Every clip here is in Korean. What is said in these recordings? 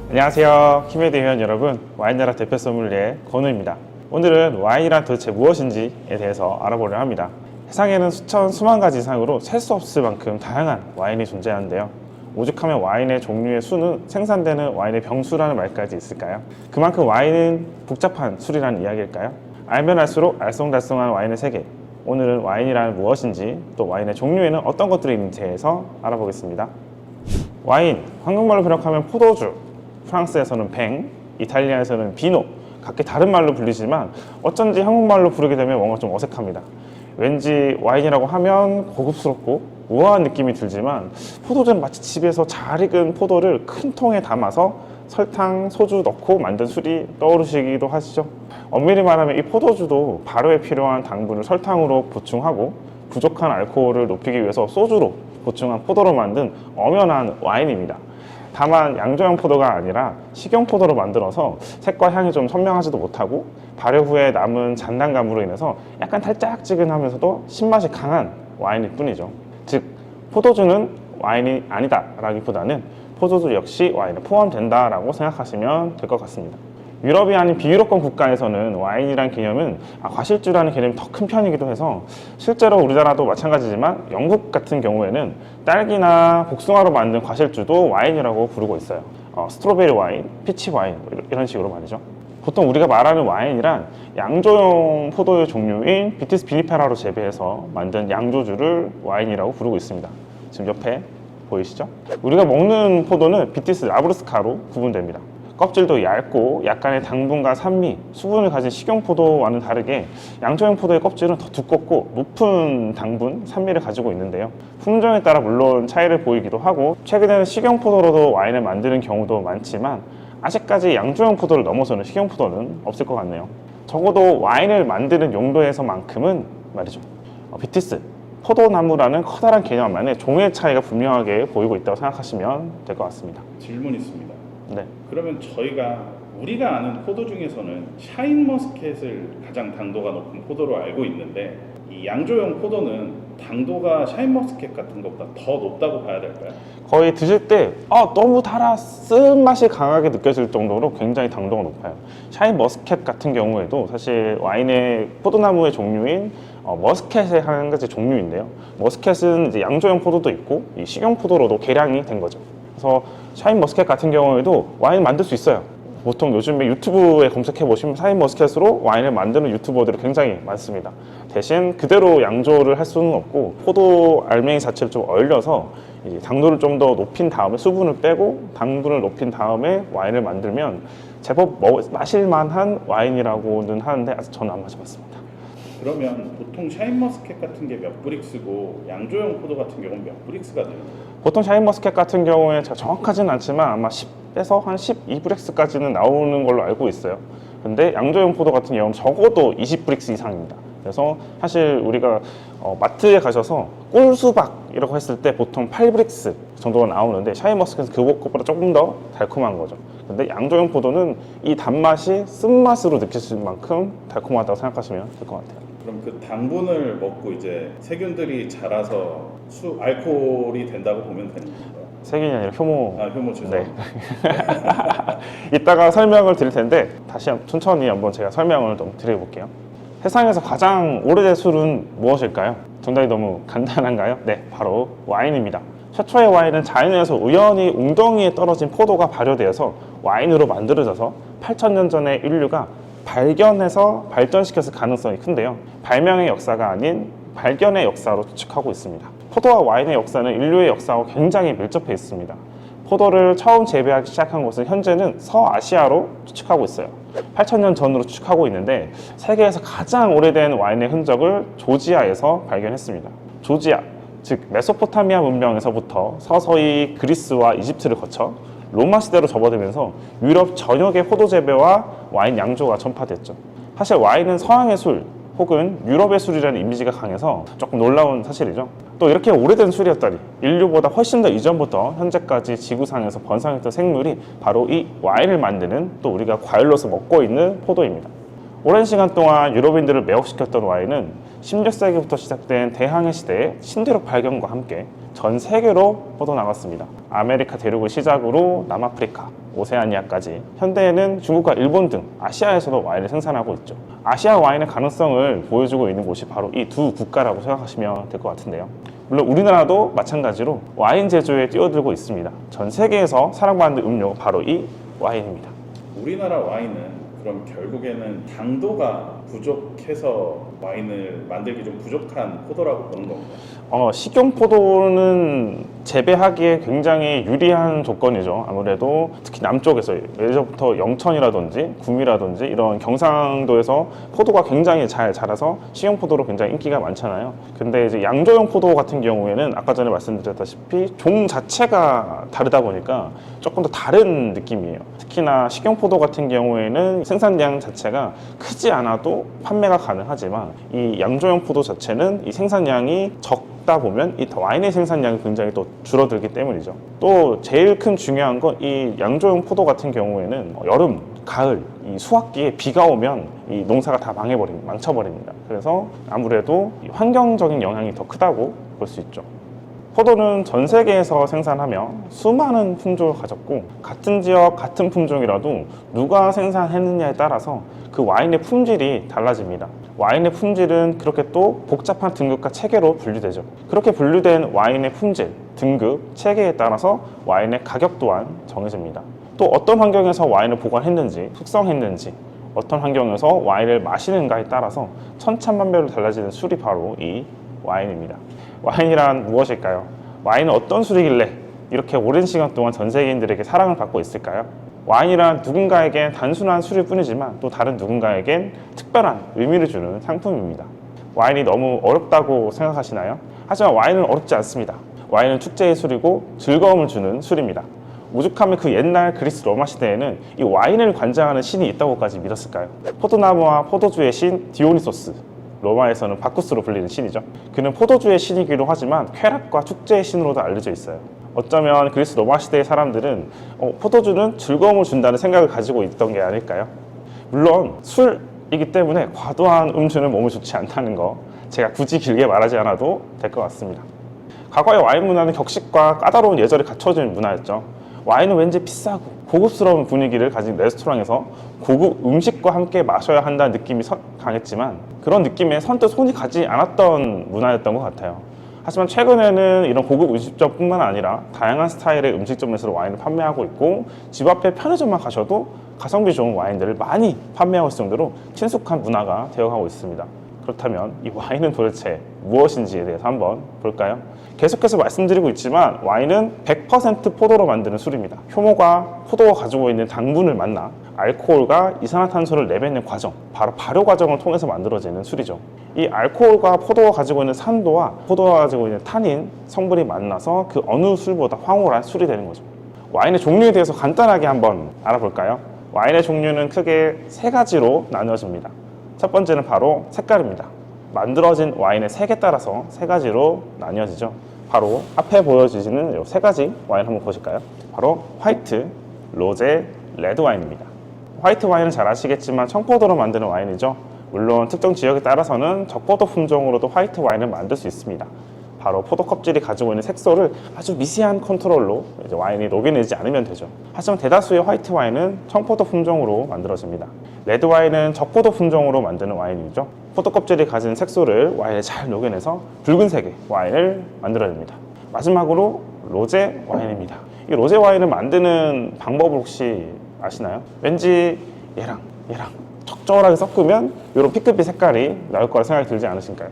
안녕하세요. 키메드 회원 여러분, 와인나라 대표 소믈리에 건우입니다. 오늘은 와인이란 도대체 무엇인지에 대해서 알아보려 합니다. 세상에는 수천, 수만 가지 이상으로 셀 수 없을 만큼 다양한 와인이 존재하는데요. 오죽하면 와인의 종류의 수는 생산되는 와인의 병수라는 말까지 있을까요? 그만큼 와인은 복잡한 술이라는 이야기일까요? 알면 알수록 알쏭달쏭한 와인의 세계. 오늘은 와인이란 무엇인지, 또 와인의 종류에는 어떤 것들이 있는지에 대해서 알아보겠습니다. 와인, 한국말로 번역하면 포도주, 프랑스에서는 뱅, 이탈리아에서는 비노, 각기 다른 말로 불리지만 어쩐지 한국말로 부르게 되면 뭔가 좀 어색합니다. 왠지 와인이라고 하면 고급스럽고 우아한 느낌이 들지만 포도주는 마치 집에서 잘 익은 포도를 큰 통에 담아서 설탕, 소주 넣고 만든 술이 떠오르시기도 하시죠. 엄밀히 말하면 이 포도주도 발효에 필요한 당분을 설탕으로 보충하고 부족한 알코올을 높이기 위해서 소주로 보충한 포도로 만든 엄연한 와인입니다. 다만 양조형 포도가 아니라 식용 포도로 만들어서 색과 향이 좀 선명하지도 못하고 발효 후에 남은 잔단감으로 인해서 약간 달짝지근하면서도 신맛이 강한 와인일 뿐이죠. 즉, 포도주는 와인이 아니다 라기보다는 포도주 역시 와인에 포함된다라고 생각하시면 될 것 같습니다. 유럽이 아닌 비유럽권 국가에서는 와인이란 개념은 과실주라는 개념이 더 큰 편이기도 해서 실제로 우리나라도 마찬가지지만 영국 같은 경우에는 딸기나 복숭아로 만든 과실주도 와인이라고 부르고 있어요. 스트로베리 와인, 피치 와인 이런 식으로 말이죠. 보통 우리가 말하는 와인이란 양조용 포도의 종류인 비티스 비니페라로 재배해서 만든 양조주를 와인이라고 부르고 있습니다. 지금 옆에 보이시죠? 우리가 먹는 포도는 비티스 라브르스카로 구분됩니다. 껍질도 얇고 약간의 당분과 산미, 수분을 가진 식용포도와는 다르게 양조형 포도의 껍질은 더 두껍고 높은 당분, 산미를 가지고 있는데요. 품종에 따라 물론 차이를 보이기도 하고 최근에는 식용포도로도 와인을 만드는 경우도 많지만 아직까지 양조형 포도를 넘어서는 식용포도는 없을 것 같네요. 적어도 와인을 만드는 용도에서만큼은 말이죠. 비티스, 포도나무라는 커다란 개념만의 종의 차이가 분명하게 보이고 있다고 생각하시면 될 것 같습니다. 질문 있습니다. 네. 그러면 우리가 아는 포도 중에서는 샤인머스켓을 가장 당도가 높은 포도로 알고 있는데 이 양조형 포도는 당도가 샤인머스켓 같은 것보다 더 높다고 봐야 될까요? 거의 드실 때 너무 달아 쓴맛이 강하게 느껴질 정도로 굉장히 당도가 높아요. 샤인머스켓 같은 경우에도 사실 와인의 포도나무의 종류인 머스켓의 한 가지 종류인데요. 머스켓은 이제 양조형 포도도 있고 이 식용 포도로도 개량이 된 거죠. 그래서 샤인머스켓 같은 경우에도 와인 만들 수 있어요. 보통 요즘에 유튜브에 검색해 보시면 샤인머스켓으로 와인을 만드는 유튜버들이 굉장히 많습니다. 대신 그대로 양조를 할 수는 없고 포도 알맹이 자체를 좀 얼려서 당도를 좀 더 높인 다음에 수분을 빼고 당분을 높인 다음에 와인을 만들면 제법 마실만한 와인이라고는 하는데 아직 저는 안 마셔봤습니다. 그러면 보통 샤인머스켓 같은 게 몇 브릭스고 양조형 포도 같은 경우는 몇 브릭스가 돼요? 보통 샤인머스켓 같은 경우에 제가 정확하지는 않지만 아마 10에서 한 12브릭스까지는 나오는 걸로 알고 있어요. 근데 양조형 포도 같은 경우는 적어도 20브릭스 이상입니다. 그래서 사실 우리가 마트에 가셔서 꿀수박이라고 했을 때 보통 8브릭스 정도가 나오는데 샤인머스켓은 그것보다 조금 더 달콤한 거죠. 근데 양조형 포도는 이 단맛이 쓴맛으로 느껴질 만큼 달콤하다고 생각하시면 될 것 같아요. 그럼 그 당분을 먹고 이제 세균들이 자라서 알코올이 된다고 보면 되는 건가요? 세균이 아니라 효모. 효모 죄송합니다. 네. 이따가 설명을 드릴 텐데 다시 천천히 한번 제가 설명을 좀 드려볼게요. 세상에서 가장 오래된 술은 무엇일까요? 정답이 너무 간단한가요? 네, 바로 와인입니다. 최초의 와인은 자연에서 우연히 웅덩이에 떨어진 포도가 발효되어서 와인으로 만들어져서 8,000년 전에 인류가 발견해서 발전시켰을 가능성이 큰데요. 발명의 역사가 아닌 발견의 역사로 추측하고 있습니다. 포도와 와인의 역사는 인류의 역사와 굉장히 밀접해 있습니다. 포도를 처음 재배하기 시작한 곳은 현재는 서아시아로 추측하고 있어요. 8,000년 전으로 추측하고 있는데 세계에서 가장 오래된 와인의 흔적을 조지아에서 발견했습니다. 조지아, 즉 메소포타미아 문명에서부터 서서히 그리스와 이집트를 거쳐 로마 시대로 접어들면서 유럽 전역의 포도 재배와 와인 양조가 전파됐죠. 사실 와인은 서양의 술 혹은 유럽의 술이라는 이미지가 강해서 조금 놀라운 사실이죠. 또 이렇게 오래된 술이었다니, 인류보다 훨씬 더 이전부터 현재까지 지구상에서 번성했던 생물이 바로 이 와인을 만드는, 또 우리가 과일로서 먹고 있는 포도입니다. 오랜 시간 동안 유럽인들을 매혹시켰던 와인은 16세기부터 시작된 대항해 시대의 신대륙 발견과 함께 전 세계로 뻗어나갔습니다. 아메리카 대륙을 시작으로 남아프리카, 오세아니아까지, 현대에는 중국과 일본 등 아시아에서도 와인을 생산하고 있죠. 아시아 와인의 가능성을 보여주고 있는 곳이 바로 이 두 국가라고 생각하시면 될 것 같은데요. 물론 우리나라도 마찬가지로 와인 제조에 뛰어들고 있습니다. 전 세계에서 사랑받는 음료 바로 이 와인입니다. 우리나라 와인은 그럼 결국에는 당도가 부족해서 와인을 만들기 좀 부족한 포도라고 보는 건가요? 식용 포도는 재배하기에 굉장히 유리한 조건이죠. 아무래도 특히 남쪽에서 예전부터 영천이라든지 구미라든지 이런 경상도에서 포도가 굉장히 잘 자라서 식용 포도로 굉장히 인기가 많잖아요. 근데 이제 양조용 포도 같은 경우에는 아까 전에 말씀드렸다시피 종 자체가 다르다 보니까 조금 더 다른 느낌이에요. 특히나 식용 포도 같은 경우에는 생산량 자체가 크지 않아도 판매가 가능하지만 이 양조용 포도 자체는 이 생산량이 적다 보면 이 와인의 생산량이 굉장히 또 줄어들기 때문이죠. 또 제일 큰 중요한 건 이 양조용 포도 같은 경우에는 여름, 가을, 이 수확기에 비가 오면 이 농사가 다 망쳐버립니다. 그래서 아무래도 이 환경적인 영향이 더 크다고 볼 수 있죠. 포도는 전 세계에서 생산하며 수많은 품종을 가졌고 같은 지역, 같은 품종이라도 누가 생산했느냐에 따라서 그 와인의 품질이 달라집니다. 와인의 품질은 그렇게 또 복잡한 등급과 체계로 분류되죠. 그렇게 분류된 와인의 품질, 등급, 체계에 따라서 와인의 가격 또한 정해집니다. 또 어떤 환경에서 와인을 보관했는지, 숙성했는지, 어떤 환경에서 와인을 마시는가에 따라서 천차만별로 달라지는 술이 바로 이 와인입니다. 와인이란 무엇일까요? 와인은 어떤 술이길래 이렇게 오랜 시간 동안 전 세계인들에게 사랑을 받고 있을까요? 와인이란 누군가에겐 단순한 술일 뿐이지만 또 다른 누군가에겐 특별한 의미를 주는 상품입니다. 와인이 너무 어렵다고 생각하시나요? 하지만 와인은 어렵지 않습니다. 와인은 축제의 술이고 즐거움을 주는 술입니다. 오죽하면 그 옛날 그리스 로마 시대에는 이 와인을 관장하는 신이 있다고까지 믿었을까요? 포도나무와 포도주의 신 디오니소스, 로마에서는 바쿠스로 불리는 신이죠. 그는 포도주의 신이기도 하지만 쾌락과 축제의 신으로도 알려져 있어요. 어쩌면 그리스 로마 시대의 사람들은 포도주는 즐거움을 준다는 생각을 가지고 있던 게 아닐까요? 물론 술이기 때문에 과도한 음주는 몸에 좋지 않다는 거 제가 굳이 길게 말하지 않아도 될 것 같습니다. 과거의 와인 문화는 격식과 까다로운 예절이 갖춰진 문화였죠. 와인은 왠지 비싸고 고급스러운 분위기를 가진 레스토랑에서 고급 음식과 함께 마셔야 한다는 느낌이 강했지만 그런 느낌에 선뜻 손이 가지 않았던 문화였던 것 같아요. 하지만 최근에는 이런 고급 음식점뿐만 아니라 다양한 스타일의 음식점에서 와인을 판매하고 있고 집 앞에 편의점만 가셔도 가성비 좋은 와인들을 많이 판매하고 있을 정도로 친숙한 문화가 되어가고 있습니다. 그렇다면 이 와인은 도대체 무엇인지에 대해서 한번 볼까요? 계속해서 말씀드리고 있지만 와인은 100% 포도로 만드는 술입니다. 효모가 포도가 가지고 있는 당분을 만나 알코올과 이산화탄소를 내뱉는 과정, 바로 발효 과정을 통해서 만들어지는 술이죠. 이 알코올과 포도가 가지고 있는 산도와 포도가 가지고 있는 타닌 성분이 만나서 그 어느 술보다 황홀한 술이 되는 거죠. 와인의 종류에 대해서 간단하게 한번 알아볼까요? 와인의 종류는 크게 세 가지로 나누어집니다. 첫 번째는 바로 색깔입니다. 만들어진 와인의 색에 따라서 세 가지로 나뉘어지죠. 바로 앞에 보여주시는 이 세 가지 와인 한번 보실까요? 바로 화이트, 로제, 레드 와인입니다. 화이트 와인은 잘 아시겠지만 청포도로 만드는 와인이죠. 물론 특정 지역에 따라서는 적포도 품종으로도 화이트 와인을 만들 수 있습니다. 바로 포도 껍질이 가지고 있는 색소를 아주 미세한 컨트롤로 이제 와인이 녹여내지 않으면 되죠. 하지만 대다수의 화이트 와인은 청포도 품종으로 만들어집니다. 레드 와인은 적포도 품종으로 만드는 와인이죠. 포도 껍질이 가진 색소를 와인에 잘 녹여내서 붉은색의 와인을 만들어냅니다. 마지막으로 로제 와인입니다. 이 로제 와인을 만드는 방법을 혹시 아시나요? 왠지 얘랑 적절하게 섞으면 이런 피크빛 색깔이 나올 거라 생각이 들지 않으신가요?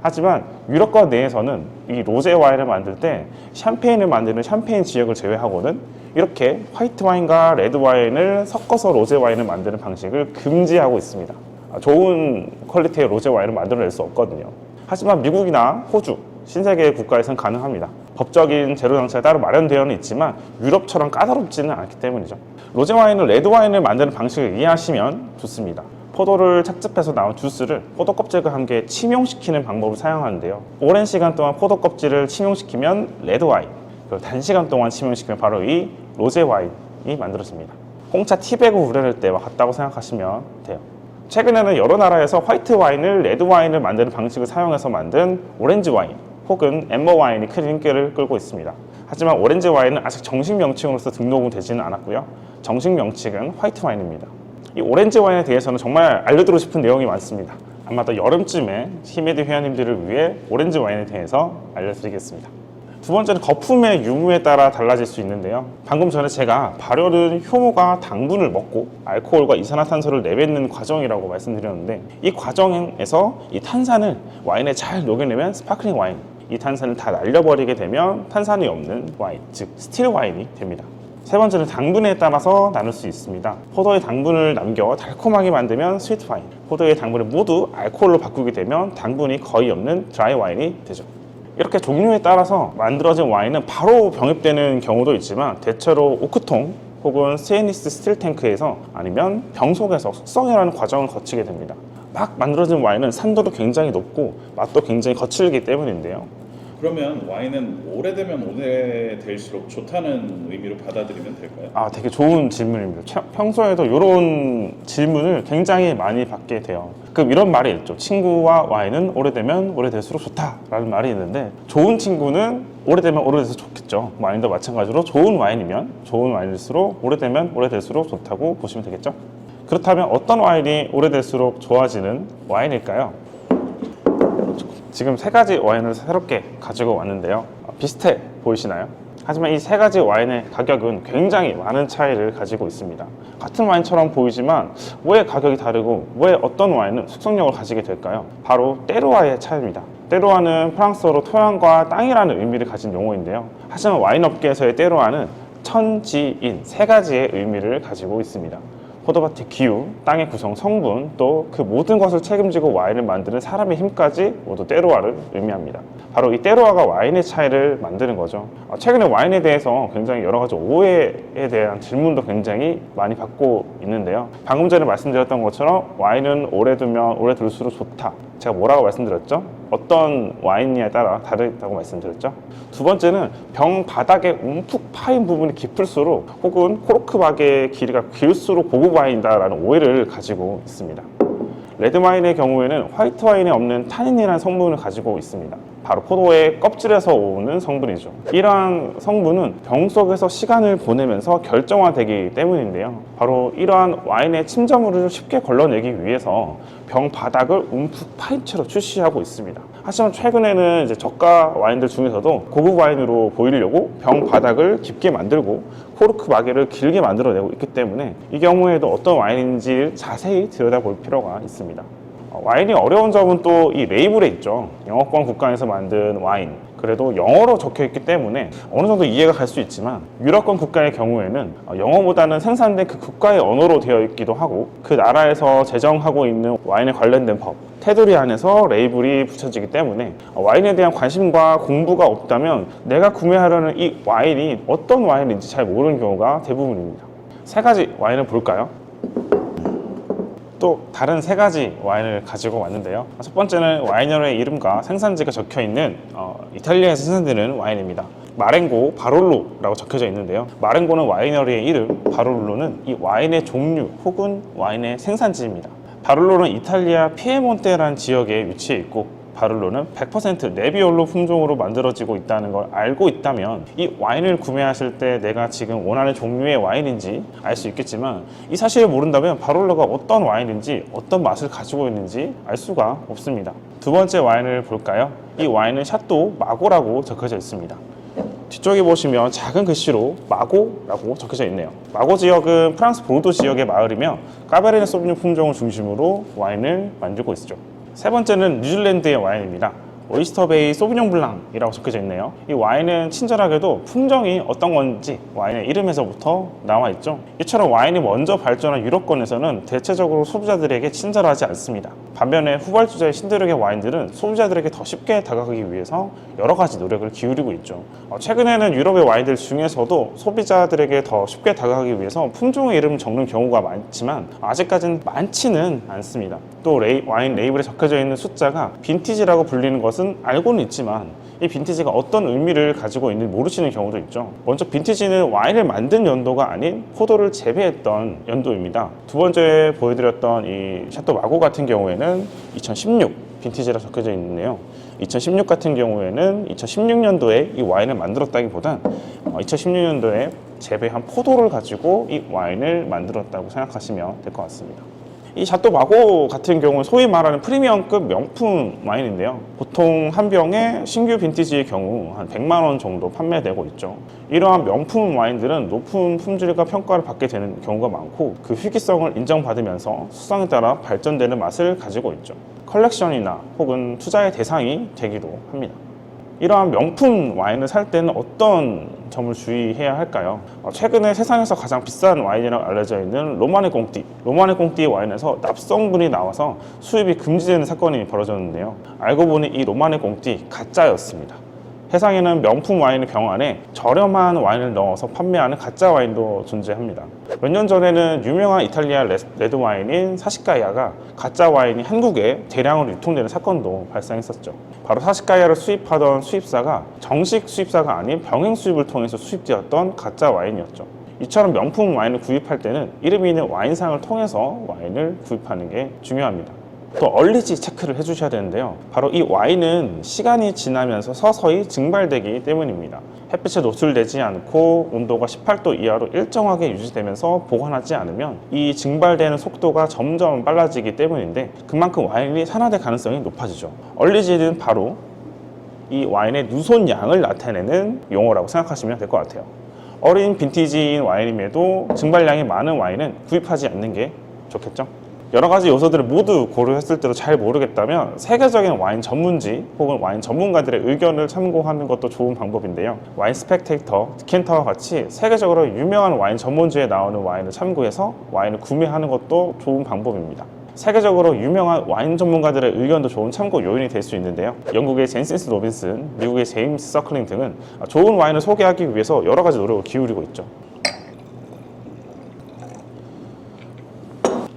하지만 유럽과 내에서는 이 로제 와인을 만들 때 샴페인을 만드는 샴페인 지역을 제외하고는 이렇게 화이트 와인과 레드 와인을 섞어서 로제 와인을 만드는 방식을 금지하고 있습니다. 좋은 퀄리티의 로제 와인을 만들어낼 수 없거든요. 하지만 미국이나 호주, 신세계 국가에서는 가능합니다. 법적인 재료 장치가 따로 마련되어는 있지만 유럽처럼 까다롭지는 않기 때문이죠. 로제 와인을 레드 와인을 만드는 방식을 이해하시면 좋습니다. 포도를 착즙해서 나온 주스를 포도 껍질과 함께 침용시키는 방법을 사용하는데요. 오랜 시간 동안 포도 껍질을 침용시키면 레드 와인, 그리고 단시간 동안 침용시키면 바로 이 로제 와인이 만들어집니다. 홍차 티백을 우려낼 때와 같다고 생각하시면 돼요. 최근에는 여러 나라에서 화이트 와인을 레드 와인을 만드는 방식을 사용해서 만든 오렌지 와인 혹은 앰버 와인이 큰 인기를 끌고 있습니다. 하지만 오렌지 와인은 아직 정식 명칭으로서 등록은 되지는 않았고요. 정식 명칭은 화이트 와인입니다. 이 오렌지 와인에 대해서는 정말 알려드리고 싶은 내용이 많습니다. 아마도 여름쯤에 히메디 회원님들을 위해 오렌지 와인에 대해서 알려드리겠습니다. 두 번째는 거품의 유무에 따라 달라질 수 있는데요. 방금 전에 제가 발효는 효모가 당분을 먹고 알코올과 이산화탄소를 내뱉는 과정이라고 말씀드렸는데, 이 과정에서 이 탄산을 와인에 잘 녹여내면 스파클링 와인, 이 탄산을 다 날려버리게 되면 탄산이 없는 와인, 즉 스틸 와인이 됩니다. 세 번째는 당분에 따라서 나눌 수 있습니다. 포도의 당분을 남겨 달콤하게 만들면 스위트 와인, 포도의 당분을 모두 알코올로 바꾸게 되면 당분이 거의 없는 드라이 와인이 되죠. 이렇게 종류에 따라서 만들어진 와인은 바로 병입되는 경우도 있지만, 대체로 오크통 혹은 스테인리스 스틸 탱크에서 아니면 병 속에서 숙성이라는 과정을 거치게 됩니다. 막 만들어진 와인은 산도도 굉장히 높고 맛도 굉장히 거칠기 때문인데요. 그러면 와인은 오래되면 오래될수록 좋다는 의미로 받아들이면 될까요? 되게 좋은 질문입니다. 평소에도 이런 질문을 굉장히 많이 받게 돼요. 그럼 이런 말이 있죠. 친구와 와인은 오래되면 오래될수록 좋다라는 말이 있는데, 좋은 친구는 오래되면 오래돼서 좋겠죠. 와인도 마찬가지로 좋은 와인이면 좋은 와인일수록 오래되면 오래될수록 좋다고 보시면 되겠죠. 그렇다면 어떤 와인이 오래될수록 좋아지는 와인일까요? 지금 세 가지 와인을 새롭게 가지고 왔는데요. 비슷해 보이시나요? 하지만 이 세 가지 와인의 가격은 굉장히 많은 차이를 가지고 있습니다. 같은 와인처럼 보이지만 왜 가격이 다르고 왜 어떤 와인은 숙성력을 가지게 될까요? 바로 때르와의 차이입니다. 때르와는 프랑스어로 토양과 땅이라는 의미를 가진 용어인데요. 하지만 와인 업계에서의 때르와는 천지인 세 가지의 의미를 가지고 있습니다. 포도밭의 기후, 땅의 구성, 성분, 또 그 모든 것을 책임지고 와인을 만드는 사람의 힘까지 모두 때르와를 의미합니다. 바로 이 때르와가 와인의 차이를 만드는 거죠. 최근에 와인에 대해서 굉장히 여러 가지 오해에 대한 질문도 굉장히 많이 받고 있는데요. 방금 전에 말씀드렸던 것처럼 와인은 오래 두면 오래 둘수록 좋다. 제가 뭐라고 말씀드렸죠? 어떤 와인이냐에 따라 다르다고 말씀드렸죠. 두 번째는 병 바닥에 움푹 파인 부분이 깊을수록 혹은 코르크박의 길이가 길수록 고급 와인이다라는 오해를 가지고 있습니다. 레드 와인의 경우에는 화이트 와인에 없는 타닌이라는 성분을 가지고 있습니다. 바로 포도의 껍질에서 오는 성분이죠. 이러한 성분은 병 속에서 시간을 보내면서 결정화되기 때문인데요. 바로 이러한 와인의 침전물을 쉽게 걸러내기 위해서 병 바닥을 움푹 파인 채로 출시하고 있습니다. 하지만 최근에는 이제 저가 와인들 중에서도 고급 와인으로 보이려고 병 바닥을 깊게 만들고 코르크 마개를 길게 만들어내고 있기 때문에 이 경우에도 어떤 와인인지 자세히 들여다볼 필요가 있습니다. 와인이 어려운 점은 또 이 레이블에 있죠. 영어권 국가에서 만든 와인, 그래도 영어로 적혀 있기 때문에 어느 정도 이해가 갈 수 있지만, 유럽권 국가의 경우에는 영어보다는 생산된 그 국가의 언어로 되어 있기도 하고, 그 나라에서 제정하고 있는 와인에 관련된 법, 테두리 안에서 레이블이 붙여지기 때문에 와인에 대한 관심과 공부가 없다면 내가 구매하려는 이 와인이 어떤 와인인지 잘 모르는 경우가 대부분입니다. 세 가지 와인을 볼까요? 또 다른 세 가지 와인을 가지고 왔는데요. 첫 번째는 와이너리의 이름과 생산지가 적혀 있는 이탈리아에서 생산되는 와인입니다. 마렌고 바롤로라고 적혀져 있는데요. 마렌고는 와이너리의 이름, 바롤로는 이 와인의 종류 혹은 와인의 생산지입니다. 바롤로는 이탈리아 피에몬테라는 지역에 위치해 있고, 바롤로는 100% 네비올로 품종으로 만들어지고 있다는 걸 알고 있다면 이 와인을 구매하실 때 내가 지금 원하는 종류의 와인인지 알 수 있겠지만, 이 사실을 모른다면 바롤로가 어떤 와인인지 어떤 맛을 가지고 있는지 알 수가 없습니다. 두 번째 와인을 볼까요? 이 와인은 샤또 마고라고 적혀져 있습니다. 뒤쪽에 보시면 작은 글씨로 마고라고 적혀져 있네요. 마고 지역은 프랑스 보르도 지역의 마을이며 까베르네 소비뇽 품종을 중심으로 와인을 만들고 있죠. 세 번째는 뉴질랜드의 와인입니다. 오이스터베이 소비뇽 블랑이라고 적혀져 있네요. 이 와인은 친절하게도 품종이 어떤 건지 와인의 이름에서부터 나와 있죠. 이처럼 와인이 먼저 발전한 유럽권에서는 대체적으로 소비자들에게 친절하지 않습니다. 반면에 후발주자의 신대륙의 와인들은 소비자들에게 더 쉽게 다가가기 위해서 여러 가지 노력을 기울이고 있죠. 최근에는 유럽의 와인들 중에서도 소비자들에게 더 쉽게 다가가기 위해서 품종의 이름을 적는 경우가 많지만 아직까지는 많지는 않습니다. 또 와인 레이블에 적혀져 있는 숫자가 빈티지라고 불리는 것은 알고는 있지만 이 빈티지가 어떤 의미를 가지고 있는지 모르시는 경우도 있죠. 먼저 빈티지는 와인을 만든 연도가 아닌 포도를 재배했던 연도입니다. 두 번째 보여드렸던 이 샤또 마고 같은 경우에는 2016 빈티지라 적혀져 있는데요. 2016 같은 경우에는 2016년도에 이 와인을 만들었다기보단 2016년도에 재배한 포도를 가지고 이 와인을 만들었다고 생각하시면 될 것 같습니다. 이 샤또 마고 같은 경우는 소위 말하는 프리미엄급 명품 와인인데요. 보통 한 병에 신규 빈티지의 경우 한 100만 원 정도 판매되고 있죠. 이러한 명품 와인들은 높은 품질과 평가를 받게 되는 경우가 많고 그 희귀성을 인정받으면서 수성에 따라 발전되는 맛을 가지고 있죠. 컬렉션이나 혹은 투자의 대상이 되기도 합니다. 이러한 명품 와인을 살 때는 어떤 점을 주의해야 할까요? 최근에 세상에서 가장 비싼 와인이라고 알려져 있는 로마네 꽁띠 와인에서 납성분이 나와서 수입이 금지되는 사건이 벌어졌는데요. 알고 보니 이 로마네 꽁띠 가짜였습니다. 세상에는 명품 와인의 병 안에 저렴한 와인을 넣어서 판매하는 가짜 와인도 존재합니다. 몇 년 전에는 유명한 이탈리아 레드 와인인 사시카이아가 가짜 와인이 한국에 대량으로 유통되는 사건도 발생했었죠. 바로 사시카이아를 수입하던 수입사가 정식 수입사가 아닌 병행 수입을 통해서 수입되었던 가짜 와인이었죠. 이처럼 명품 와인을 구입할 때는 이름이 있는 와인상을 통해서 와인을 구입하는 게 중요합니다. 또 얼리지 체크를 해주셔야 되는데요. 바로 이 와인은 시간이 지나면서 서서히 증발되기 때문입니다. 햇빛에 노출되지 않고 온도가 18도 이하로 일정하게 유지되면서 보관하지 않으면 이 증발되는 속도가 점점 빨라지기 때문인데 그만큼 와인이 산화될 가능성이 높아지죠. 얼리지는 바로 이 와인의 누손량을 나타내는 용어라고 생각하시면 될 것 같아요. 어린 빈티지인 와인임에도 증발량이 많은 와인은 구입하지 않는 게 좋겠죠. 여러 가지 요소들을 모두 고려했을 때도 잘 모르겠다면 세계적인 와인 전문지 혹은 와인 전문가들의 의견을 참고하는 것도 좋은 방법인데요. 와인 스펙테이터, 디켄터와 같이 세계적으로 유명한 와인 전문지에 나오는 와인을 참고해서 와인을 구매하는 것도 좋은 방법입니다. 세계적으로 유명한 와인 전문가들의 의견도 좋은 참고 요인이 될 수 있는데요. 영국의 젠시스 로빈슨, 미국의 제임스 서클링 등은 좋은 와인을 소개하기 위해서 여러 가지 노력을 기울이고 있죠.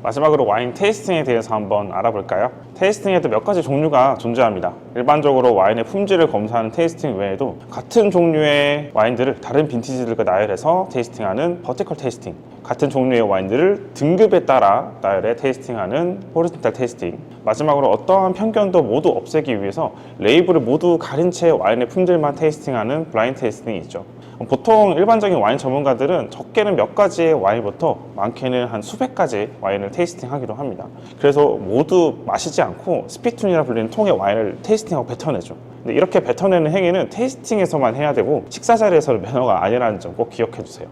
마지막으로 와인 테이스팅에 대해서 한번 알아볼까요? 테이스팅에도 몇 가지 종류가 존재합니다. 일반적으로 와인의 품질을 검사하는 테이스팅 외에도 같은 종류의 와인들을 다른 빈티지들과 나열해서 테이스팅하는 버티컬 테이스팅, 같은 종류의 와인들을 등급에 따라 나열해 테이스팅하는 호리존탈 테이스팅, 마지막으로 어떠한 편견도 모두 없애기 위해서 레이블을 모두 가린 채 와인의 품질만 테이스팅하는 블라인드 테이스팅이 있죠. 보통 일반적인 와인 전문가들은 적게는 몇 가지의 와인부터 많게는 한 수백 가지 와인을 테이스팅하기도 합니다. 그래서 모두 마시지 않고 스피툰이라 불리는 통의 와인을 테이스팅하고 뱉어내죠. 근데 이렇게 뱉어내는 행위는 테이스팅에서만 해야 되고 식사 자리에서는 매너가 아니라는 점 꼭 기억해 주세요.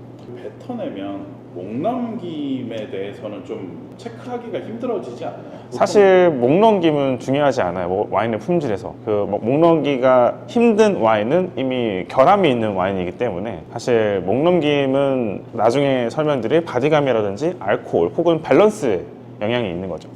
뱉어내면 목 넘김에 대해서는 좀 체크하기가 힘들어지지 않나요? 사실 목 넘김은 중요하지 않아요. 와인의 품질에서 목 넘기가 힘든 와인은 이미 결함이 있는 와인이기 때문에 사실 목 넘김은 나중에 설명드릴 바디감이라든지 알코올 혹은 밸런스에 영향이 있는 거죠.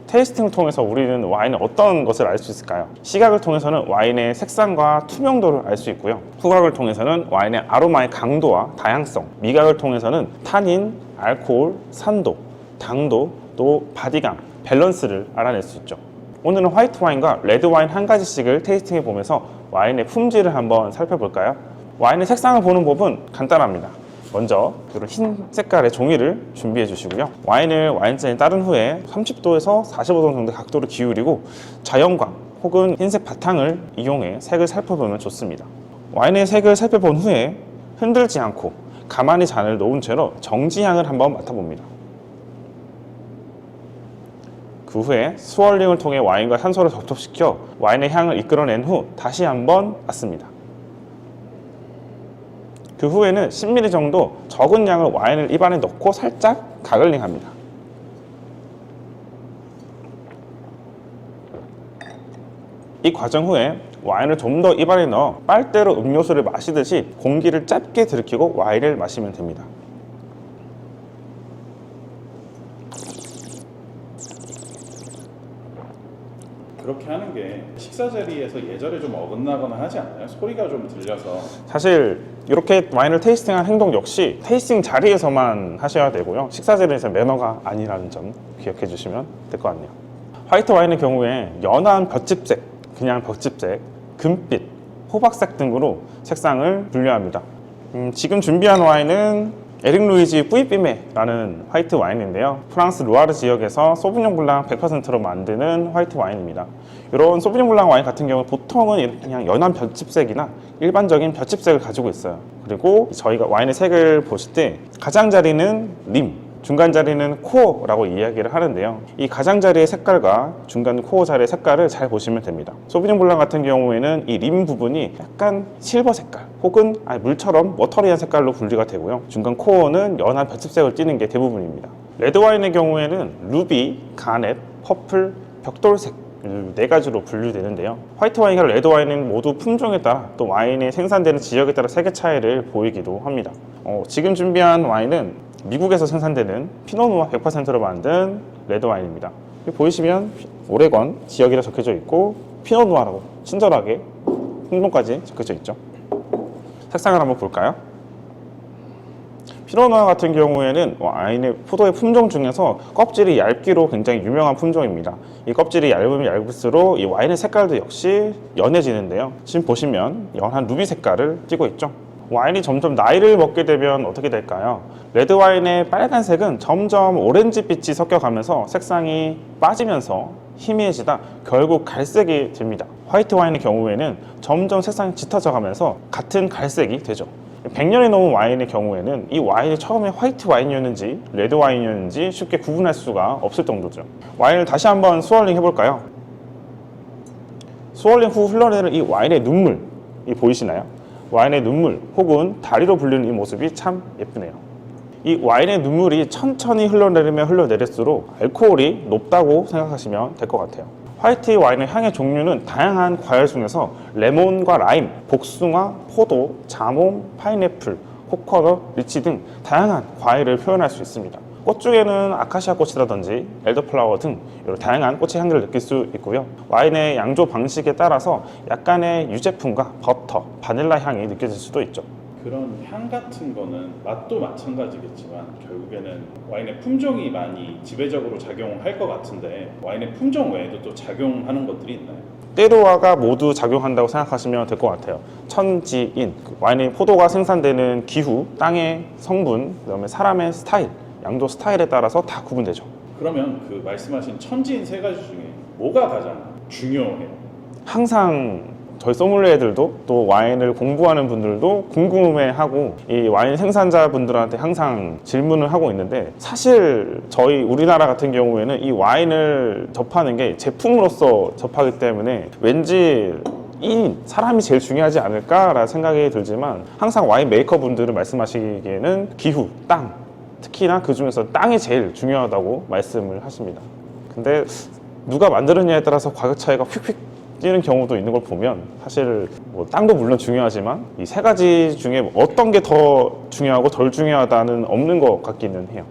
테이스팅을 통해서 우리는 와인의 어떤 것을 알 수 있을까요? 시각을 통해서는 와인의 색상과 투명도를 알 수 있고요. 후각을 통해서는 와인의 아로마의 강도와 다양성, 미각을 통해서는 타닌, 알코올, 산도, 당도, 또 바디감, 밸런스를 알아낼 수 있죠. 오늘은 화이트 와인과 레드 와인 한 가지씩을 테이스팅해 보면서 와인의 품질을 한번 살펴볼까요? 와인의 색상을 보는 법은 간단합니다. 먼저 이런 흰 색깔의 종이를 준비해 주시고요. 와인을 와인잔에 따른 후에 30도에서 45도 정도 각도를 기울이고 자연광 혹은 흰색 바탕을 이용해 색을 살펴보면 좋습니다. 와인의 색을 살펴본 후에 흔들지 않고 가만히 잔을 놓은 채로 정지향을 한번 맡아봅니다. 그 후에 스월링을 통해 와인과 산소를 접촉시켜 와인의 향을 이끌어낸 후 다시 한번 맡습니다. 그 후에는 10ml 정도 적은 양을 와인을 입안에 넣고 살짝 가글링합니다. 이 과정 후에 와인을 좀 더 입안에 넣어 빨대로 음료수를 마시듯이 공기를 짧게 들이키고 와인을 마시면 됩니다. 그렇게 하는 게 식사 자리에서 예절에 좀 어긋나거나 하지 않나요? 소리가 좀 들려서. 사실 이렇게 와인을 테이스팅한 행동 역시 테이스팅 자리에서만 하셔야 되고요. 식사 자리에서 매너가 아니라는 점 기억해 주시면 될 것 같네요. 화이트 와인의 경우에 연한 볏짚색, 그냥 볏짚색, 금빛 호박색 등으로 색상을 분류합니다. 지금 준비한 와인은 에릭 루이지 뿌이삐메라는 화이트 와인인데요. 프랑스 루아르 지역에서 소비뇽 블랑 100%로 만드는 화이트 와인입니다. 이런 소비뇽 블랑 와인 같은 경우 보통은 그냥 연한 볏짚색이나 일반적인 볏짚색을 가지고 있어요. 그리고 저희가 와인의 색을 보실 때 가장자리는 림, 중간 자리는 코어라고 이야기를 하는데요. 이 가장자리의 색깔과 중간 코어 자리의 색깔을 잘 보시면 됩니다. 소비뇽 블랑 같은 경우에는 이 림 부분이 약간 실버 색깔 혹은 물처럼 워터리한 색깔로 분리가 되고요. 중간 코어는 연한 볏짚색을 띠는 게 대부분입니다. 레드 와인의 경우에는 루비, 가넷, 퍼플, 벽돌색 네 가지로 분류되는데요. 화이트 와인과 레드 와인은 모두 품종에 따라 또 와인이 생산되는 지역에 따라 색의 차이를 보이기도 합니다. 지금 준비한 와인은 미국에서 생산되는 피노누아 100%로 만든 레드 와인입니다. 보이시면 오레건 지역이라 적혀져 있고 피노누아라고 친절하게 품종까지 적혀져 있죠. 색상을 한번 볼까요? 피노누아 같은 경우에는 와인의 포도의 품종 중에서 껍질이 얇기로 굉장히 유명한 품종입니다. 이 껍질이 얇으면 얇을수록 이 와인의 색깔도 역시 연해지는데요. 지금 보시면 연한 루비 색깔을 띠고 있죠. 와인이 점점 나이를 먹게 되면 어떻게 될까요? 레드 와인의 빨간색은 점점 오렌지빛이 섞여가면서 색상이 빠지면서 희미해지다 결국 갈색이 됩니다. 화이트 와인의 경우에는 점점 색상이 짙어져 가면서 같은 갈색이 되죠. 100년이 넘은 와인의 경우에는 이 와인이 처음에 화이트 와인이었는지 레드 와인이었는지 쉽게 구분할 수가 없을 정도죠. 와인을 다시 한번 스월링 해볼까요? 스월링 후 흘러내리는 이 와인의 눈물이 보이시나요? 와인의 눈물 혹은 다리로 불리는 이 모습이 참 예쁘네요. 이 와인의 눈물이 천천히 흘러내리면 흘러내릴수록 알코올이 높다고 생각하시면 될 것 같아요. 화이트 와인의 향의 종류는 다양한 과일 중에서 레몬과 라임, 복숭아, 포도, 자몽, 파인애플, 코코넛, 리치 등 다양한 과일을 표현할 수 있습니다. 꽃 중에는 아카시아 꽃이라든지 엘더플라워 등 이런 다양한 꽃의 향기를 느낄 수 있고요. 와인의 양조 방식에 따라서 약간의 유제품과 버터, 바닐라 향이 느껴질 수도 있죠. 그런 향 같은 거는 맛도 마찬가지겠지만 결국에는 와인의 품종이 많이 지배적으로 작용할 것 같은데 와인의 품종 외에도 또 작용하는 것들이 있나요? 때로와가 모두 작용한다고 생각하시면 될 것 같아요. 천지인, 와인의 포도가 생산되는 기후, 땅의 성분, 그다음에 사람의 스타일, 양조 스타일에 따라서 다 구분되죠. 그러면 그 말씀하신 천지인 세 가지 중에 뭐가 가장 중요해요? 항상 저희 소믈리에들도 또 와인을 공부하는 분들도 궁금해하고 이 와인 생산자분들한테 항상 질문을 하고 있는데 사실 저희 우리나라 같은 경우에는 이 와인을 접하는 게 제품으로서 접하기 때문에 왠지 사람이 제일 중요하지 않을까라는 생각이 들지만 항상 와인 메이커 분들은 말씀하시기에는 기후, 땅, 특히나 그 중에서 땅이 제일 중요하다고 말씀을 하십니다. 근데 누가 만드느냐에 따라서 가격 차이가 휙휙 뛰는 경우도 있는 걸 보면 사실 땅도 물론 중요하지만 이 세 가지 중에 어떤 게 더 중요하고 덜 중요하다는 없는 것 같기는 해요.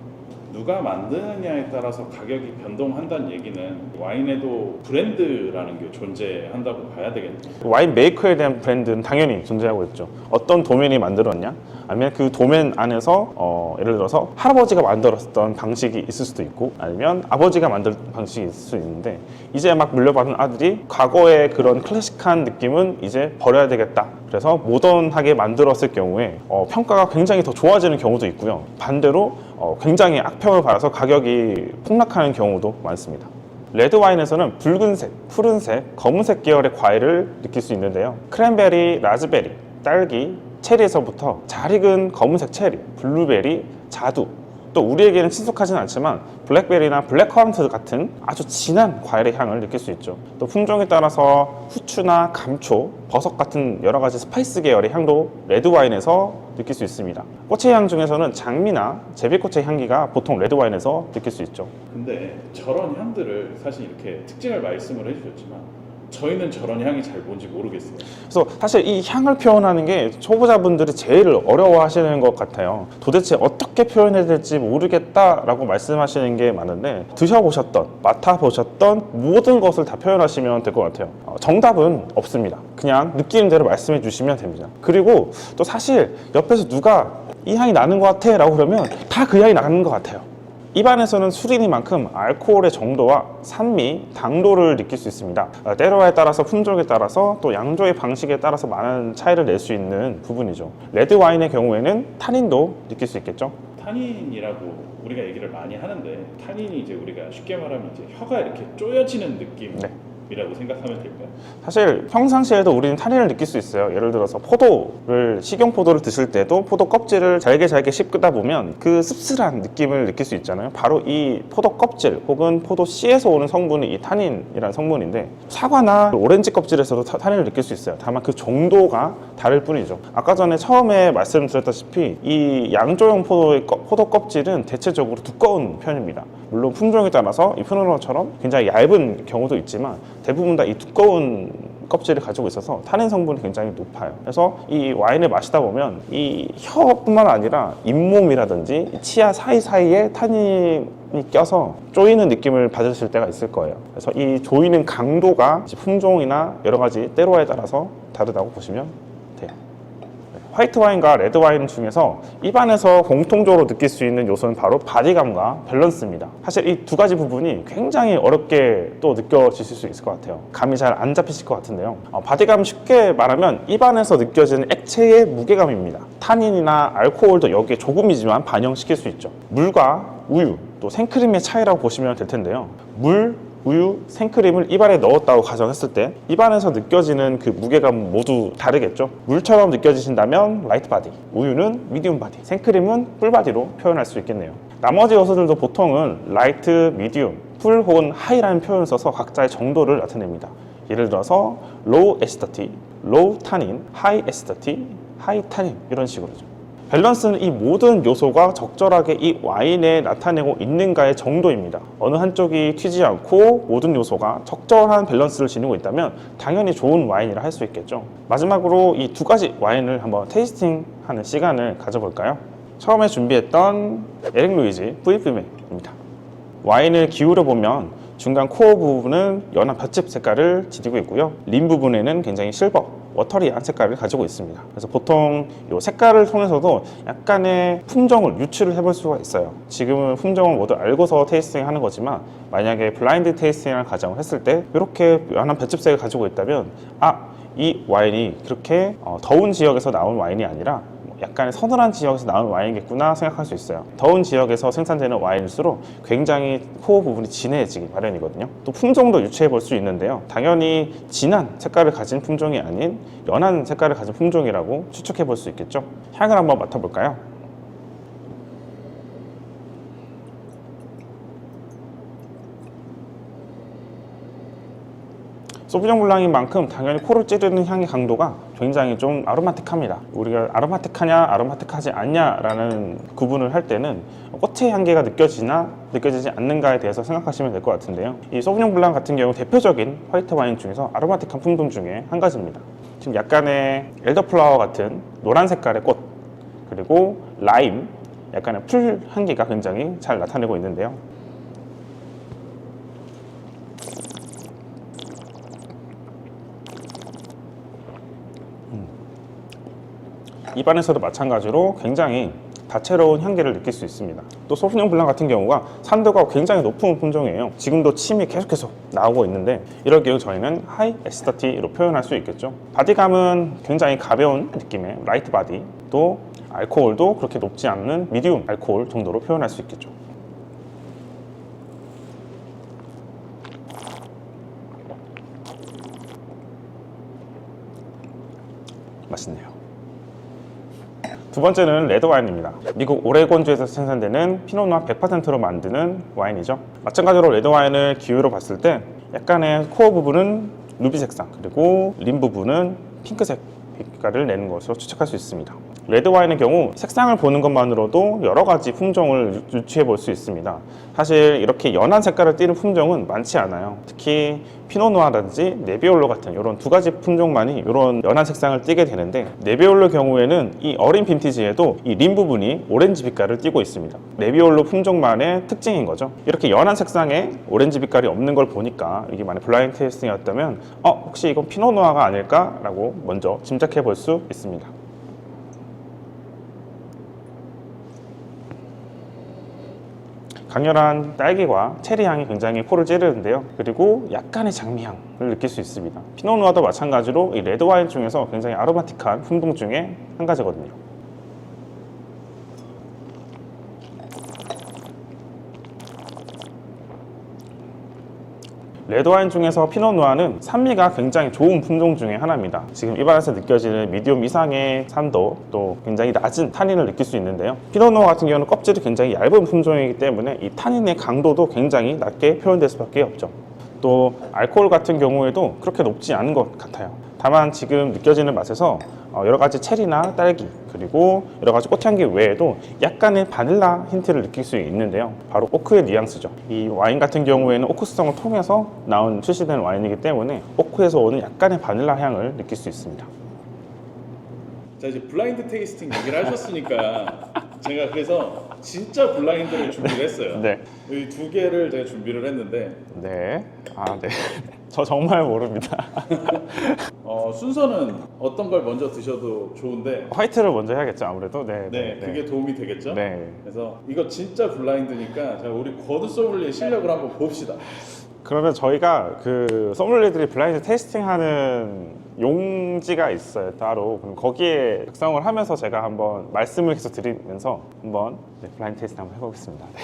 누가 만드느냐에 따라서 가격이 변동한다는 얘기는 와인에도 브랜드라는 게 존재한다고 봐야 되겠네요. 와인 메이커에 대한 브랜드는 당연히 존재하고 있죠. 어떤 도면이 만들었냐? 아니면 그 도면 안에서 예를 들어서 할아버지가 만들었던 방식이 있을 수도 있고 아니면 아버지가 만든 방식이 있을 수 있는데 이제 막 물려받은 아들이 과거의 그런 클래식한 느낌은 이제 버려야 되겠다. 그래서 모던하게 만들었을 경우에 평가가 굉장히 더 좋아지는 경우도 있고요. 반대로 굉장히 악평을 받아서 가격이 폭락하는 경우도 많습니다. 레드 와인에서는 붉은색, 푸른색, 검은색 계열의 과일을 느낄 수 있는데요. 크랜베리, 라즈베리, 딸기, 체리에서부터 잘 익은 검은색 체리, 블루베리, 자두, 또 우리에게는 친숙하지는 않지만 블랙베리나 블랙커런트 같은 아주 진한 과일의 향을 느낄 수 있죠. 또 품종에 따라서 후추나 감초, 버섯 같은 여러 가지 스파이스 계열의 향도 레드 와인에서 느낄 수 있습니다. 꽃의 향 중에서는 장미나 제비꽃의 향기가 보통 레드 와인에서 느낄 수 있죠. 근데 저런 향들을 사실 이렇게 특징을 말씀을 해주셨지만 저희는 저런 향이 잘 뭔지 모르겠어요. 그래서 사실 이 향을 표현하는 게 초보자분들이 제일 어려워하시는 것 같아요. 도대체 어떻게 표현해야 될지 모르겠다라고 말씀하시는 게 많은데 드셔보셨던, 맡아보셨던 모든 것을 다 표현하시면 될 것 같아요. 정답은 없습니다. 그냥 느끼는 대로 말씀해 주시면 됩니다. 그리고 또 사실 옆에서 누가 이 향이 나는 것 같아 라고 그러면 다 그 향이 나는 것 같아요. 입안에서는 술이니만큼 알코올의 정도와 산미, 당도를 느낄 수 있습니다. 때로에 따라서 품종에 따라서 또 양조의 방식에 따라서 많은 차이를 낼 수 있는 부분이죠. 레드 와인의 경우에는 타닌도 느낄 수 있겠죠. 타닌이라고 우리가 얘기를 많이 하는데, 타닌이 이제 우리가 쉽게 말하면 이제 혀가 이렇게 쪼여지는 느낌이라고 생각하면 될까요? 사실 평상시에도 우리는 타닌을 느낄 수 있어요. 예를 들어서 식용 포도를 드실 때도 포도 껍질을 잘게 씹다 보면 그 씁쓸한 느낌을 느낄 수 있잖아요. 바로 이 포도 껍질 혹은 포도 씨에서 오는 성분이 이 타닌이라는 성분인데, 사과나 오렌지 껍질에서도 타닌을 느낄 수 있어요. 다만 그 정도가 다를 뿐이죠. 아까 전에 처음에 말씀드렸다시피 이 양조용 포도 껍질은 대체적으로 두꺼운 편입니다. 물론 품종에 따라서 이 피노누아처럼 굉장히 얇은 경우도 있지만 대부분 다 이 두꺼운 껍질을 가지고 있어서 타닌 성분이 굉장히 높아요. 그래서 이 와인을 마시다 보면 이 혀뿐만 아니라 잇몸이라든지 치아 사이사이에 타닌이 껴서 조이는 느낌을 받으실 때가 있을 거예요. 그래서 이 조이는 강도가 품종이나 여러 가지 때로에 따라서 다르다고 보시면 돼요. 화이트 와인과 레드 와인 중에서 입안에서 공통적으로 느낄 수 있는 요소는 바로 바디감과 밸런스입니다. 사실 이 두 가지 부분이 굉장히 어렵게 또 느껴지실 수 있을 것 같아요. 감이 잘 안 잡히실 것 같은데요. 바디감 쉽게 말하면 입안에서 느껴지는 액체의 무게감입니다. 타닌이나 알코올도 여기에 조금이지만 반영시킬 수 있죠. 물과 우유, 또 생크림의 차이라고 보시면 될 텐데요. 물, 우유, 생크림을 입안에 넣었다고 가정했을 때 입안에서 느껴지는 그 무게감 모두 다르겠죠. 물처럼 느껴지신다면 라이트 바디, 우유는 미디움 바디, 생크림은 풀 바디로 표현할 수 있겠네요. 나머지 요소들도 보통은 라이트, 미디움, 풀 혹은 하이라는 표현을 써서 각자의 정도를 나타냅니다. 예를 들어서 로우 에시더티, 로우 타닌, 하이 에시더티, 하이 타닌 이런 식으로죠. 밸런스는 이 모든 요소가 적절하게 이 와인에 나타내고 있는가의 정도입니다. 어느 한쪽이 튀지 않고 모든 요소가 적절한 밸런스를 지니고 있다면 당연히 좋은 와인이라 할 수 있겠죠. 마지막으로 이 두 가지 와인을 한번 테이스팅하는 시간을 가져볼까요? 처음에 준비했던 에릭 루이지 뿌이뿌메입니다. 와인을 기울여 보면 중간 코어 부분은 연한 볏짚 색깔을 지니고 있고요. 림 부분에는 굉장히 실버, 워터리한 색깔을 가지고 있습니다. 그래서 보통 이 색깔을 통해서도 약간의 품종을 유추를 해볼 수가 있어요. 지금은 품종을 모두 알고서 테이스팅 하는 거지만 만약에 블라인드 테이스팅을 가정을 했을 때 이렇게 연한 볏짚색을 가지고 있다면 이 와인이 그렇게 더운 지역에서 나온 와인이 아니라 약간의 서늘한 지역에서 나온 와인이겠구나 생각할 수 있어요. 더운 지역에서 생산되는 와인일수록 굉장히 코어 부분이 진해지기 마련이거든요. 또 품종도 유추해 볼 수 있는데요. 당연히 진한 색깔을 가진 품종이 아닌 연한 색깔을 가진 품종이라고 추측해 볼 수 있겠죠. 향을 한번 맡아볼까요? 소비뇽 블랑인 만큼 당연히 코를 찌르는 향의 강도가 굉장히 좀 아로마틱합니다. 우리가 아로마틱하냐 아로마틱하지 않냐라는 구분을 할 때는 꽃의 향기가 느껴지나 느껴지지 않는가에 대해서 생각하시면 될 것 같은데요. 이 소비뇽 블랑 같은 경우 대표적인 화이트 와인 중에서 아로마틱한 품종 중에 한 가지입니다. 지금 약간의 엘더플라워 같은 노란 색깔의 꽃, 그리고 라임, 약간의 풀 향기가 굉장히 잘 나타내고 있는데요. 입안에서도 마찬가지로 굉장히 다채로운 향기를 느낄 수 있습니다. 또 소비뇽 블랑 같은 경우가 산도가 굉장히 높은 품종이에요. 지금도 침이 계속해서 나오고 있는데 이럴 경우 저희는 하이 에시더티로 표현할 수 있겠죠. 바디감은 굉장히 가벼운 느낌의 라이트 바디, 또 알코올도 그렇게 높지 않는 미디움 알코올 정도로 표현할 수 있겠죠. 맛있네요. 두 번째는 레드 와인입니다. 미국 오레곤주에서 생산되는 피노누아 100%로 만드는 와인이죠. 마찬가지로 레드 와인을 기호로 봤을 때 약간의 코어 부분은 루비 색상, 그리고 림 부분은 핑크색 빛깔을 내는 것으로 추측할 수 있습니다. 레드 와인의 경우 색상을 보는 것만으로도 여러 가지 품종을 유추해 볼 수 있습니다. 사실 이렇게 연한 색깔을 띠는 품종은 많지 않아요. 특히 피노누아라든지 네비올로 같은 이런 두 가지 품종만이 이런 연한 색상을 띠게 되는데, 네비올로 경우에는 이 어린 빈티지에도 이 림 부분이 오렌지 빛깔을 띠고 있습니다. 네비올로 품종만의 특징인 거죠. 이렇게 연한 색상에 오렌지 빛깔이 없는 걸 보니까 이게 만약 블라인드 테이스팅이었다면 혹시 이건 피노누아가 아닐까라고 먼저 짐작해 볼 수 있습니다. 강렬한 딸기와 체리 향이 굉장히 코를 찌르는데요. 그리고 약간의 장미향을 느낄 수 있습니다. 피노누아도 마찬가지로 이 레드 와인 중에서 굉장히 아로마틱한 품종 중에 한 가지거든요. 레드와인 중에서 피노누아는 산미가 굉장히 좋은 품종 중에 하나입니다. 지금 입안에서 느껴지는 미디움 이상의 산도, 또 굉장히 낮은 타닌을 느낄 수 있는데요. 피노누아 같은 경우는 껍질이 굉장히 얇은 품종이기 때문에 이 타닌의 강도도 굉장히 낮게 표현될 수밖에 없죠. 또 알코올 같은 경우에도 그렇게 높지 않은 것 같아요. 다만 지금 느껴지는 맛에서 여러 가지 체리나 딸기, 그리고 여러 가지 꽃향기 외에도 약간의 바닐라 힌트를 느낄 수 있는데요. 바로 오크의 뉘앙스죠. 이 와인 같은 경우에는 오크성을 통해서 출시된 와인이기 때문에 오크에서 오는 약간의 바닐라 향을 느낄 수 있습니다. 자, 이제 블라인드 테이스팅 얘기를 하셨으니까 제가 그래서 진짜 블라인드를 준비를 했어요. 네. 이 두 개를 제가 준비를 했는데 네. 네. 저 정말 모릅니다. 순서는 어떤 걸 먼저 드셔도 좋은데 화이트를 먼저 해야겠죠, 아무래도. 네. 그게 도움이 되겠죠? 네. 그래서 이거 진짜 블라인드니까 자, 우리 권우 소믈리에 실력을 한번 봅시다. 그러면 저희가 그 소믈리에들이 블라인드 테이스팅하는 용지가 있어요, 따로. 그럼 거기에 작성을 하면서 제가 한번 말씀을 계속 드리면서 한번 블라인드 테이스팅 한번 해보겠습니다. 네.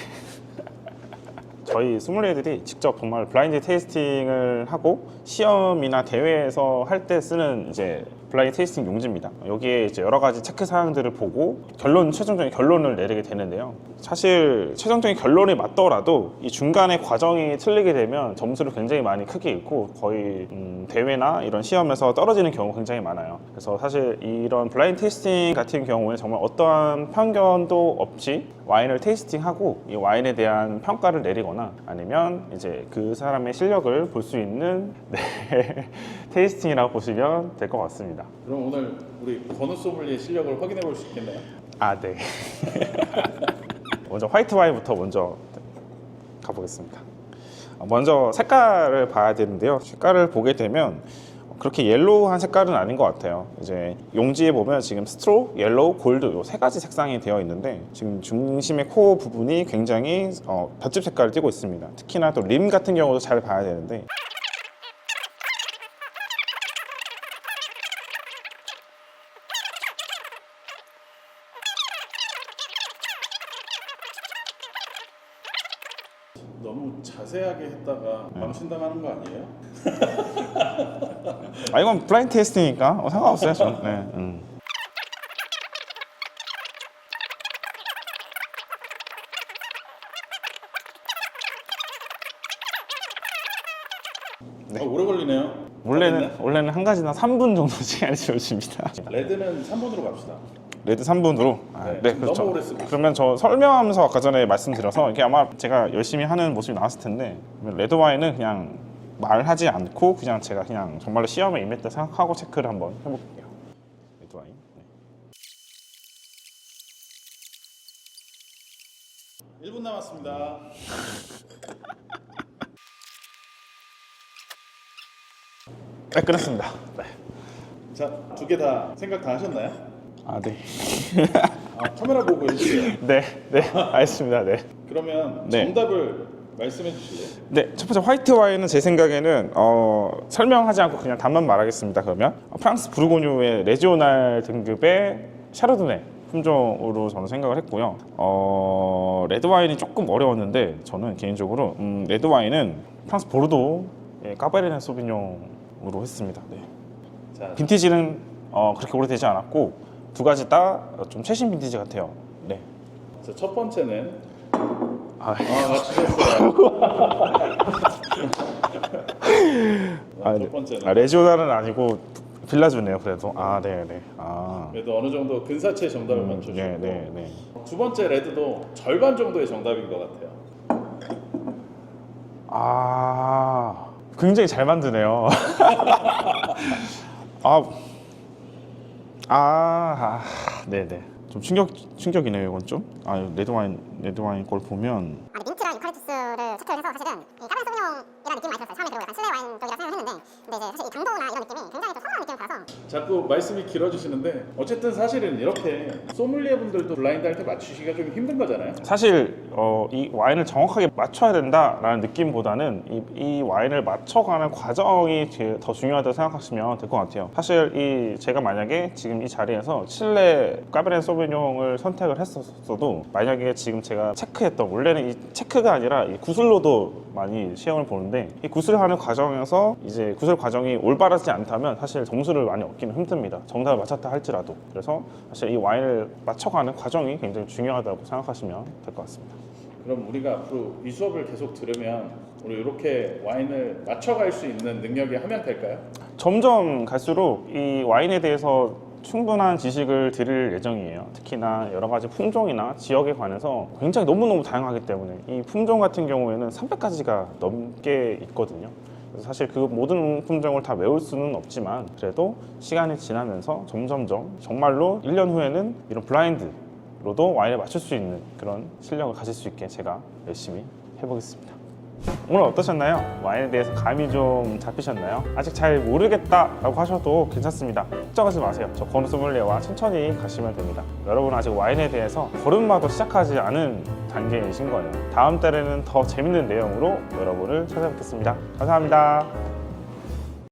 저희 소믈리에들이 직접 정말 블라인드 테이스팅을 하고 시험이나 대회에서 할 때 쓰는 이제 블라인드 테이스팅 용지입니다. 여기에 이제 여러 가지 체크 사항들을 보고 최종적인 결론을 내리게 되는데요. 사실 최종적인 결론이 맞더라도 이 중간에 과정이 틀리게 되면 점수를 굉장히 많이 크게 잃고 거의 대회나 이런 시험에서 떨어지는 경우가 굉장히 많아요. 그래서 사실 이런 블라인드 테이스팅 같은 경우에 정말 어떠한 편견도 없이 와인을 테이스팅하고 이 와인에 대한 평가를 내리거나 아니면 이제 그 사람의 실력을 볼 수 있는 테이스팅이라고 보시면 될 것 같습니다. 그럼 오늘 우리 권우 소믈리에 실력을 확인해 볼 수 있겠나요? 네. 먼저 화이트 와인부터 먼저 가보겠습니다. 먼저 색깔을 봐야 되는데요. 색깔을 보게 되면 그렇게 옐로우한 색깔은 아닌 것 같아요. 이제 용지에 보면 지금 스트로, 옐로우, 골드 이 세 가지 색상이 되어 있는데 지금 중심의 코 부분이 굉장히 볏짚 색깔을 띠고 있습니다. 특히나 또 림 같은 경우도 잘 봐야 되는데 너무 자세하게 했다가 망신당하는 거 아니에요? 이건 블라인드 테이스팅이니까 상관없어요. 저는. 네. 네. 오래 걸리네요. 원래는 한 가지나 3분 정도 시간이 주어집니다. 레드는 3번으로 갑시다. 레드 3분으로? 네, 그렇죠. 너무 오래 쓰고 그러면 저 설명하면서 아까 전에 말씀드려서 이게 아마 제가 열심히 하는 모습이 나왔을 텐데 레드 와인은 그냥 말하지 않고 그냥 제가 그냥 정말로 시험에 임했다 생각하고 체크를 한번 해볼게요. 레드 와인. 네. 1분 남았습니다. 네, 끝났습니다. 네. 자, 두 개 다 생각 다 하셨나요? 네. 카메라 보고 해주세요. 네, 알겠습니다. 네. 그러면 네. 정답을 말씀해 주실래요? 네, 첫 번째 화이트 와인은 제 생각에는 설명하지 않고 그냥 답만 말하겠습니다. 그러면 프랑스 부르고뉴의 레지오날 등급의 샤르도네 품종으로 저는 생각을 했고요. 레드 와인이 조금 어려웠는데 저는 개인적으로 레드 와인은 프랑스 보르도의 까베르네 소비뇽으로 했습니다. 네. 자, 빈티지는 그렇게 오래되지 않았고 두 가지 다 좀 최신 빈티지 같아요. 네. 자, 첫 번째는 네. 맞추셨어요. 첫 번째는 레지오날은 아니고 빌라주네요. 그래도 네. 그래도 어느 정도 근사체 정답을 맞추셨고 네. 두 번째 레드도 절반 정도의 정답인 것 같아요. 굉장히 잘 만드네요. 네네. 좀 충격이네요, 이건 좀. 레드 와인 걸 보면 민트랑 유칼립투스를 섞여서 와인에서 사실은 이 까베르네 소비뇽이라는 느낌이 많이 들었어요. 처음에 들고 약간 실내 와인 쪽이라 생각을 했는데 근데 이제 사실 이 당도나 이런 느낌이 굉장히 좀 선한 느낌을 받아서 자꾸 말씀이 길어지시는데 어쨌든 사실은 이렇게 소믈리에 분들도 블라인드 할 때 맞추기가 좀 힘든 거잖아요. 사실 이 와인을 정확하게 맞춰야 된다라는 느낌보다는 이 와인을 맞춰가는 과정이 더 중요하다고 생각하시면 될 것 같아요. 사실 제가 만약에 지금 이 자리에서 칠레 까베르네 소비뇽을 선택을 했었어도 만약에 지금 제가 체크했던 원래는 이 체크가 아니라 이 구슬로도 많이 시험을 보는데 이 구슬하는 과정에서 이제 구슬 과정이 올바르지 않다면 사실 점수를 많이 얻기는 힘듭니다. 정답을 맞췄다 할지라도. 그래서 사실 이 와인을 맞춰가는 과정이 굉장히 중요하다고 생각하시면 될 것 같습니다. 그럼 우리가 앞으로 이 수업을 계속 들으면 우리 이렇게 와인을 맞춰갈 수 있는 능력이 함양될까요? 점점 갈수록 이 와인에 대해서 충분한 지식을 드릴 예정이에요. 특히나 여러 가지 품종이나 지역에 관해서 굉장히 너무너무 다양하기 때문에 이 품종 같은 경우에는 300가지가 넘게 있거든요. 그래서 사실 그 모든 품종을 다 외울 수는 없지만 그래도 시간이 지나면서 점점점 정말로 1년 후에는 이런 블라인드로도 와인을 맞출 수 있는 그런 실력을 가질 수 있게 제가 열심히 해보겠습니다. 오늘 어떠셨나요? 와인에 대해서 감이 좀 잡히셨나요? 아직 잘 모르겠다라고 하셔도 괜찮습니다. 걱정하지 마세요. 저 건우 소믈리에와 천천히 가시면 됩니다. 여러분 아직 와인에 대해서 걸음마도 시작하지 않은 단계이신 거예요. 다음 달에는 더 재밌는 내용으로 여러분을 찾아뵙겠습니다. 감사합니다.